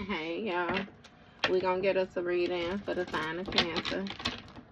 Hey y'all, we gonna get us a reading for the sign of Cancer.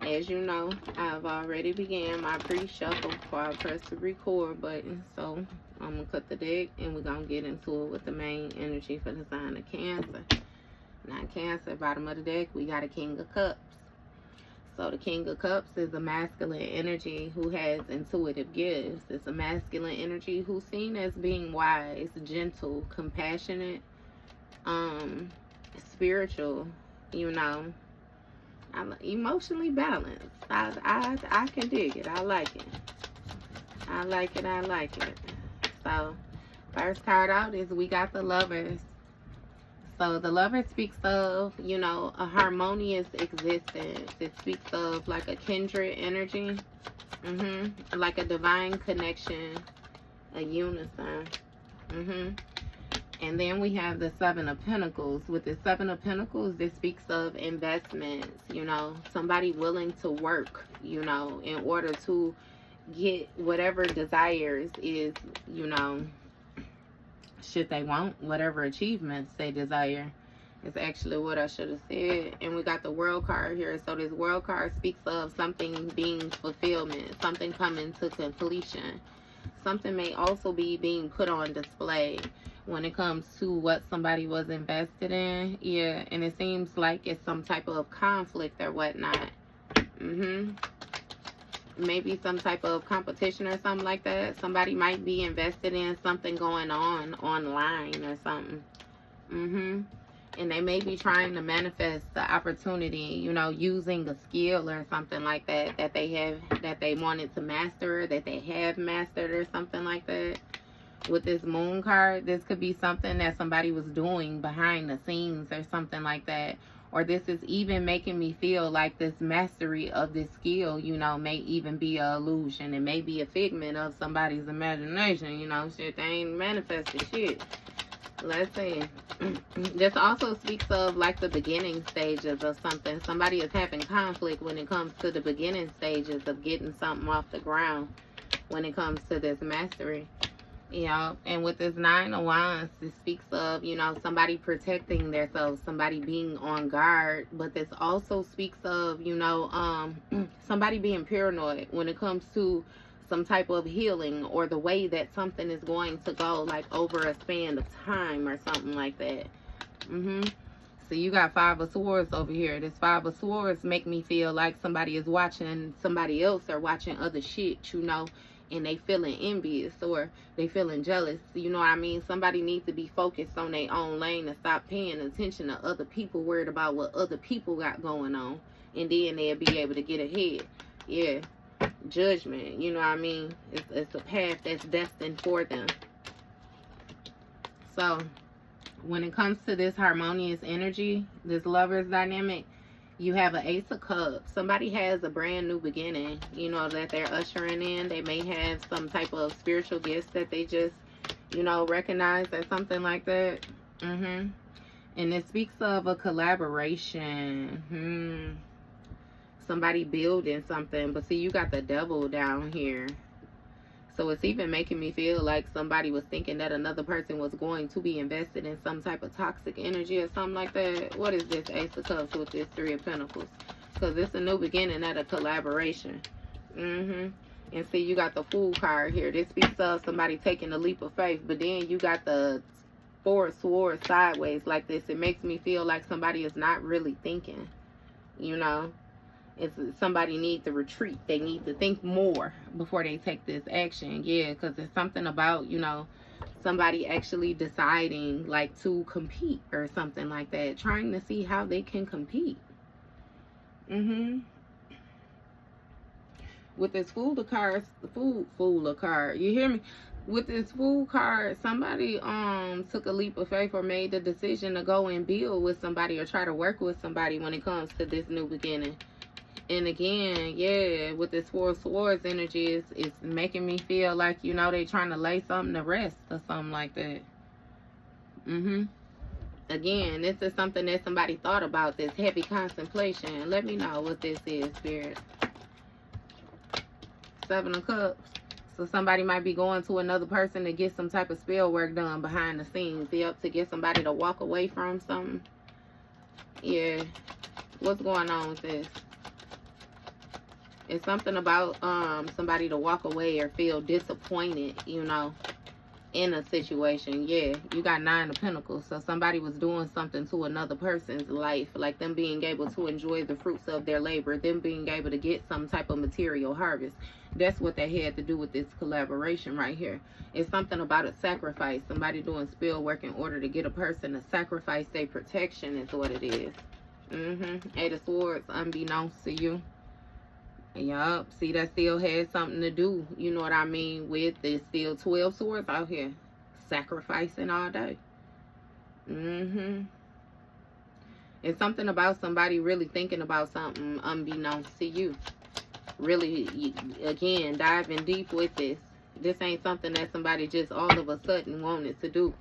As you know, I've already began my pre-shuffle before I press the record button. So I'm gonna cut the deck and we're gonna get into it with the main energy for the sign of Cancer. Now Cancer, bottom of the deck, we got a King of Cups. So the King of Cups is a masculine energy who has intuitive gifts. It's a masculine energy who's seen as being wise, gentle, compassionate, spiritual, you know, I'm emotionally balanced. I can dig it. I like it. I like it. I like it. So first card out is we got the Lovers. So the Lover speaks of, you know, a harmonious existence. It speaks of like a kindred energy, like a divine connection, a unison. And then we have the Seven of Pentacles. With the Seven of Pentacles, this speaks of investments, you know, somebody willing to work, you know, in order to get whatever desires is, you know, should they want whatever achievements they desire. Is actually what I should have said. And we got the World card here. So this World card speaks of something being fulfillment, something coming to completion. Something may also be being put on display when it comes to what somebody was invested in. Yeah, and it seems like it's some type of conflict or whatnot. Maybe some type of competition or something like that. Somebody might be invested in something going on online or something. And they may be trying to manifest the opportunity, you know, using a skill or something like that, that they wanted to master, that they have mastered or something like that. With this Moon card, this could be something that somebody was doing behind the scenes or something like that. Or this is even making me feel like this mastery of this skill, you know, may even be an illusion. It may be a figment of somebody's imagination, you know, shit, they ain't manifested shit. Let's see. This also speaks of like the beginning stages of something. Somebody is having conflict when it comes to the beginning stages of getting something off the ground when it comes to this mastery. You know, and with this Nine of Wands, it speaks of, you know, somebody protecting themselves, somebody being on guard. But this also speaks of, you know, somebody being paranoid when it comes to some type of healing or the way that something is going to go, like over a span of time or something like that. So you got Five of Swords over here. This Five of Swords make me feel like somebody is watching somebody else or watching other shit, you know, and they feeling envious or they feeling jealous. You know what I mean? Somebody needs to be focused on their own lane and stop paying attention to other people, worried about what other people got going on, and then they'll be able to get ahead. Yeah, judgment, you know what I mean? It's a path that's destined for them. So when it comes to this harmonious energy, this Lovers dynamic, you have an Ace of Cups. Somebody has a brand new beginning, you know, that they're ushering in. They may have some type of spiritual gifts that they just, you know, recognize or something like that. And it speaks of a collaboration. Somebody building something. But see, you got the Devil down here. So it's even making me feel like somebody was thinking that another person was going to be invested in some type of toxic energy or something like that. What is this Ace of Cups with this Three of Pentacles? Because it's a new beginning at a collaboration. And see, you got the Fool card here. This speaks of somebody taking a leap of faith. But then you got the Four of Swords sideways like this. It makes me feel like somebody is not really thinking, you know. It's somebody needs to retreat. They need to think more before they take this action. Yeah, because it's something about, you know, somebody actually deciding like to compete or something like that, trying to see how they can compete. With this Fool of cards, the Fool of card, you hear me? With this Fool card, somebody took a leap of faith or made the decision to go and build with somebody or try to work with somebody when it comes to this new beginning. And again, yeah, with this Four of Swords energy, it's making me feel like, you know, they trying to lay something to rest or something like that. Again, this is something that somebody thought about, this heavy contemplation. Let me know what this is, Spirit. Seven of Cups. So somebody might be going to another person to get some type of spell work done behind the scenes. Yep, to get somebody to walk away from something. Yeah. What's going on with this? It's something about somebody to walk away or feel disappointed, you know, in a situation. Yeah, you got 9 of Pentacles. So somebody was doing something to another person's life, like them being able to enjoy the fruits of their labor, them being able to get some type of material harvest. That's what they had to do with this collaboration right here. It's something about a sacrifice. Somebody doing spell work in order to get a person to sacrifice their protection is what it is. 8 of Swords, unbeknownst to you. Yup, see, that still has something to do, you know what I mean, with there's still 12 swords out here. Sacrificing all day. It's something about somebody really thinking about something unbeknownst to you. Really, again, diving deep with this. This ain't something that somebody just all of a sudden wanted to do.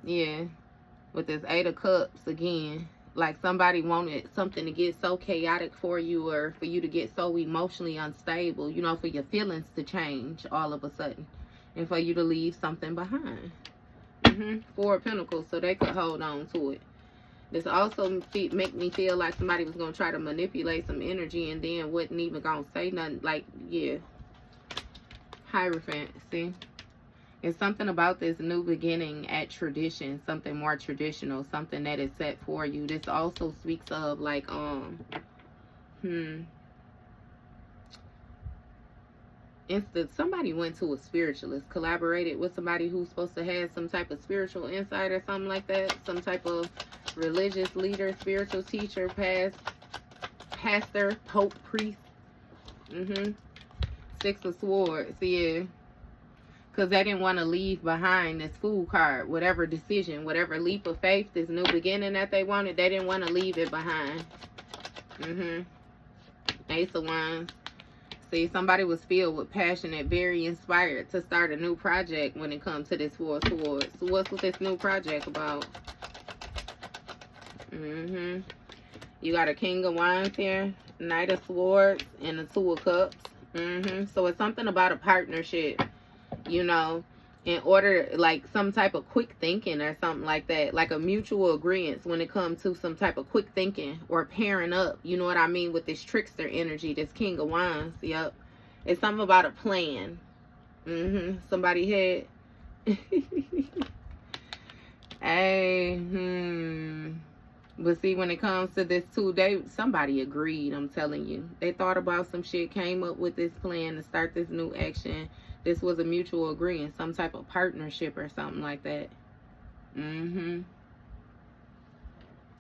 Yeah. With this 8 of Cups again. Like somebody wanted something to get so chaotic for you, or for you to get so emotionally unstable, you know, for your feelings to change all of a sudden, and for you to leave something behind. 4 of Pentacles, so they could hold on to it. This also make me feel like somebody was going to try to manipulate some energy and then wasn't even going to say nothing. Like, yeah. Hierophant, see? It's something about this new beginning at tradition, something more traditional, something that is set for you. This also speaks of like, somebody went to a spiritualist, collaborated with somebody who's supposed to have some type of spiritual insight or something like that, some type of religious leader, spiritual teacher, pastor, pope, priest. 6 of Swords, yeah. Because they didn't want to leave behind this Fool card. Whatever decision, whatever leap of faith, this new beginning that they wanted, they didn't want to leave it behind. Ace of Wands. See, somebody was filled with passion and very inspired to start a new project when it comes to this 4 of Swords. So what's with this new project about? You got a King of Wands here, Knight of Swords, and a 2 of Cups. So it's something about a partnership, you know, in order, like some type of quick thinking or something like that, like a mutual agreement when it comes to some type of quick thinking or pairing up, you know what I mean, with this trickster energy, this King of Wands. Yep, it's something about a plan. Somebody had hey, but see, when it comes to this too, somebody agreed. I'm telling you, they thought about some shit, came up with this plan to start this new action. This was a mutual agreement, some type of partnership or something like that. When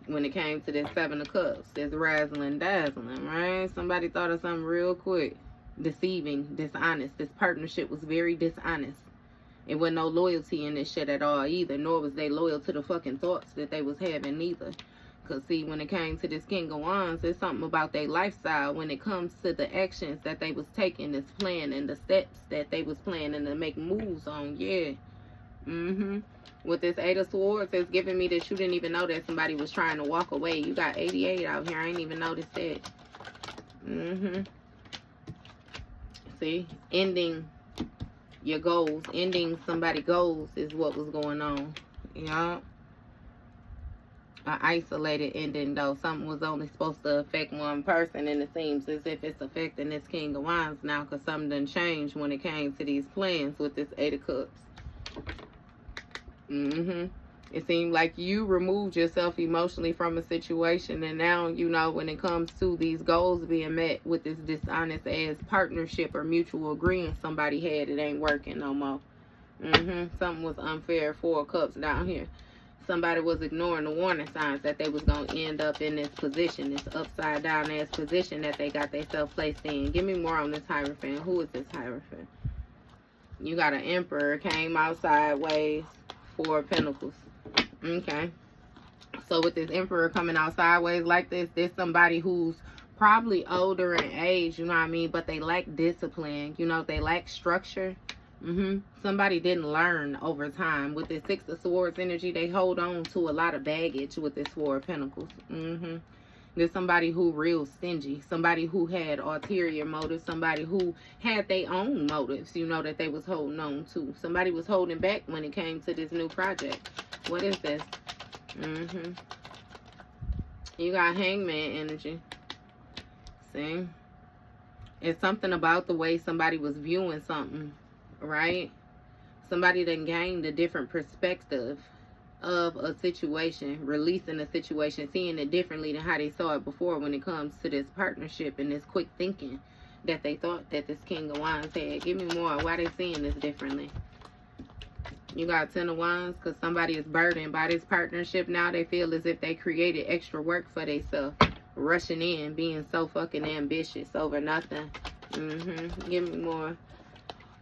it came to this 7 of Cups, this razzling dazzling, right? Somebody thought of something real quick. Deceiving, dishonest. This partnership was very dishonest. It wasn't no loyalty in this shit at all either, nor was they loyal to the fucking thoughts that they was having either. Because, see, when it came to this King of Wands, it's something about their lifestyle when it comes to the actions that they was taking, this plan, and the steps that they was planning to make moves on. Yeah. With this 8 of Swords, it's giving me that you didn't even know that somebody was trying to walk away. You got 88 out here. I ain't even noticed that. See? Ending your goals. Ending somebody's goals is what was going on. Yeah. An isolated ending, though. Something was only supposed to affect one person, and it seems as if it's affecting this King of Wands now, because something done changed when it came to these plans with this 8 of Cups. It seemed like you removed yourself emotionally from a situation, and now, you know, when it comes to these goals being met with this dishonest ass partnership or mutual agreement somebody had, it ain't working no more. Something was unfair. 4 of Cups down here. Somebody was ignoring the warning signs that they was going to end up in this position, this upside down ass position that they got themselves placed in. Give me more on this Hierophant. Who is this Hierophant? You got an Emperor, came out sideways. 4 of Pentacles. Okay. So with this Emperor coming out sideways like this, there's somebody who's probably older in age, you know what I mean, but they lack discipline, you know, they lack structure. Somebody didn't learn over time. With this 6 of Swords energy, they hold on to a lot of baggage with this 4 of Pentacles. There's somebody who real stingy, somebody who had ulterior motives, somebody who had their own motives, you know, that they was holding on to. Somebody was holding back when it came to this new project. What is this? You got Hangman energy. See? It's something about the way somebody was viewing something, right? Somebody that gained a different perspective of a situation, releasing a situation, seeing it differently than how they saw it before when it comes to this partnership and this quick thinking that they thought that this King of Wands had. Give me more. Why they seeing this differently? You got 10 of Wands because somebody is burdened by this partnership. Now they feel as if they created extra work for themselves. Rushing in, being so fucking ambitious over nothing. Give me more.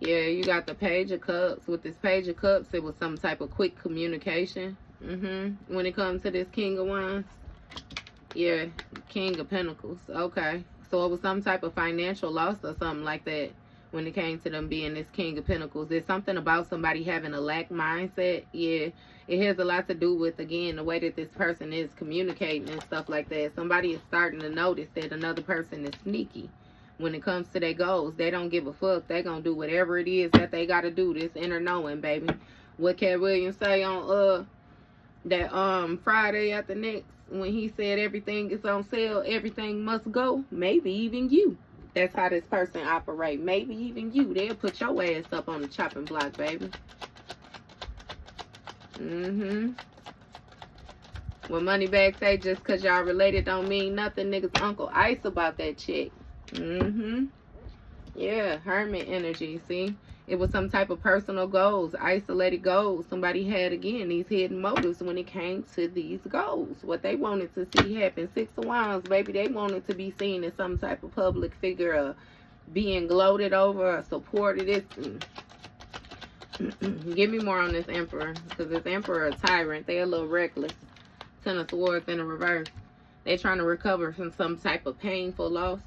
Yeah, you got the Page of Cups. With this Page of Cups, it was some type of quick communication. When it comes to this King of Wands. Yeah, King of Pentacles. Okay. So it was some type of financial loss or something like that when it came to them being this King of Pentacles. There's something about somebody having a lack mindset. Yeah, it has a lot to do with, again, the way that this person is communicating and stuff like that. Somebody is starting to notice that another person is sneaky when it comes to their goals. They don't give a fuck. They gonna do whatever it is that they gotta do. This inner knowing, baby. What Cat Williams say on that Friday after next when he said everything is on sale, everything must go? Maybe even you. That's how this person operate. Maybe even you. They'll put your ass up on the chopping block, baby. When Moneybag say just because y'all related don't mean nothing, niggas Uncle Ice about that chick. Yeah, Hermit energy, see? It was some type of personal goals, isolated goals. Somebody had, again, these hidden motives when it came to these goals. What they wanted to see happen. 6 of Wands, baby. They wanted to be seen as some type of public figure, being gloated over or supported. Give me more on this Emperor. Because this Emperor a tyrant. They're a little reckless. 10 of Swords in the reverse. They're trying to recover from some type of painful loss.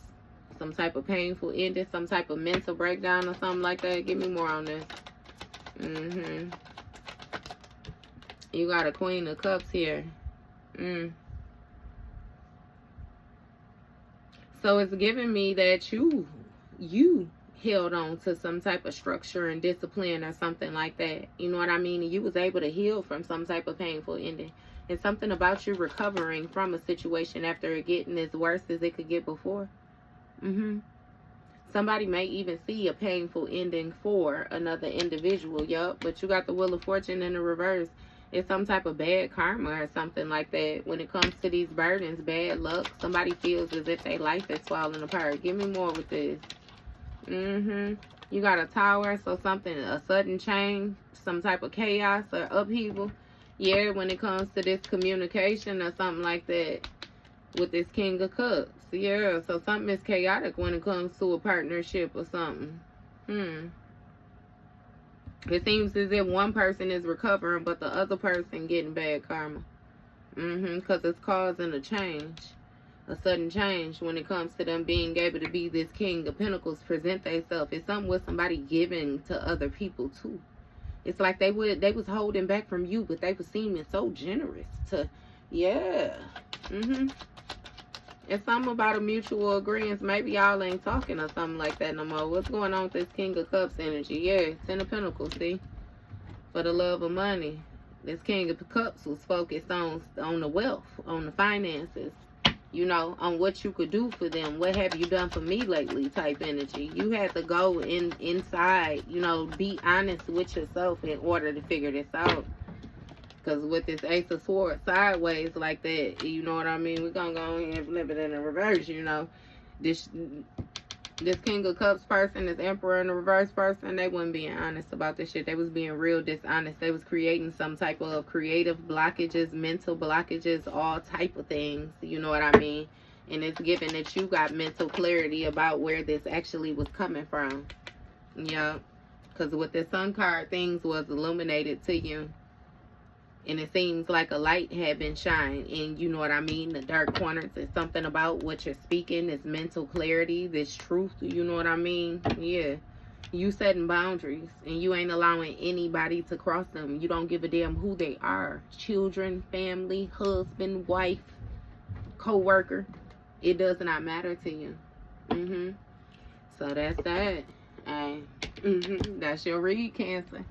Some type of painful ending, some type of mental breakdown or something like that. Give me more on this. You got a Queen of Cups here. So it's giving me that you held on to some type of structure and discipline or something like that. You know what I mean? And you was able to heal from some type of painful ending. And something about you recovering from a situation after it getting as worse as it could get before. Somebody may even see a painful ending for another individual. Yup. But you got the Wheel of Fortune in the reverse. It's some type of bad karma or something like that. When it comes to these burdens, bad luck. Somebody feels as if their life is falling apart. Give me more with this. You got a Tower. So something, a sudden change. Some type of chaos or upheaval. Yeah, when it comes to this communication or something like that. With this King of Cups. Yeah, so something is chaotic when it comes to a partnership or something. It seems as if one person is recovering, but the other person getting bad karma. Because it's causing a change. A sudden change when it comes to them being able to be this King of Pentacles, present themselves. It's something with somebody giving to other people too. It's like they was holding back from you, but they was seeming so generous to, yeah. It's something about a mutual agreement. Maybe y'all ain't talking or something like that no more. What's going on with this King of Cups energy? Yeah, 10 of Pentacles, see? For the love of money. This King of Cups was focused on the wealth, on the finances. You know, on what you could do for them. What have you done for me lately type energy. You had to go inside, you know, be honest with yourself in order to figure this out. Because with this Ace of Swords sideways like that, you know what I mean? We're going to go ahead and flip it in the reverse, you know. This King of Cups person, this Emperor in the reverse person, they wasn't being honest about this shit. They was being real dishonest. They was creating some type of creative blockages, mental blockages, all type of things. You know what I mean? And it's given that you got mental clarity about where this actually was coming from. Yeah. Because with the Sun card, things was illuminated to you. And it seems like a light had been shined. And you know what I mean? The dark corners is something about what you're speaking. This mental clarity, this truth. You know what I mean? Yeah. You setting boundaries. And you ain't allowing anybody to cross them. You don't give a damn who they are. Children, family, husband, wife, co-worker. It does not matter to you. So that's that. Hey, that's your read, Cancer.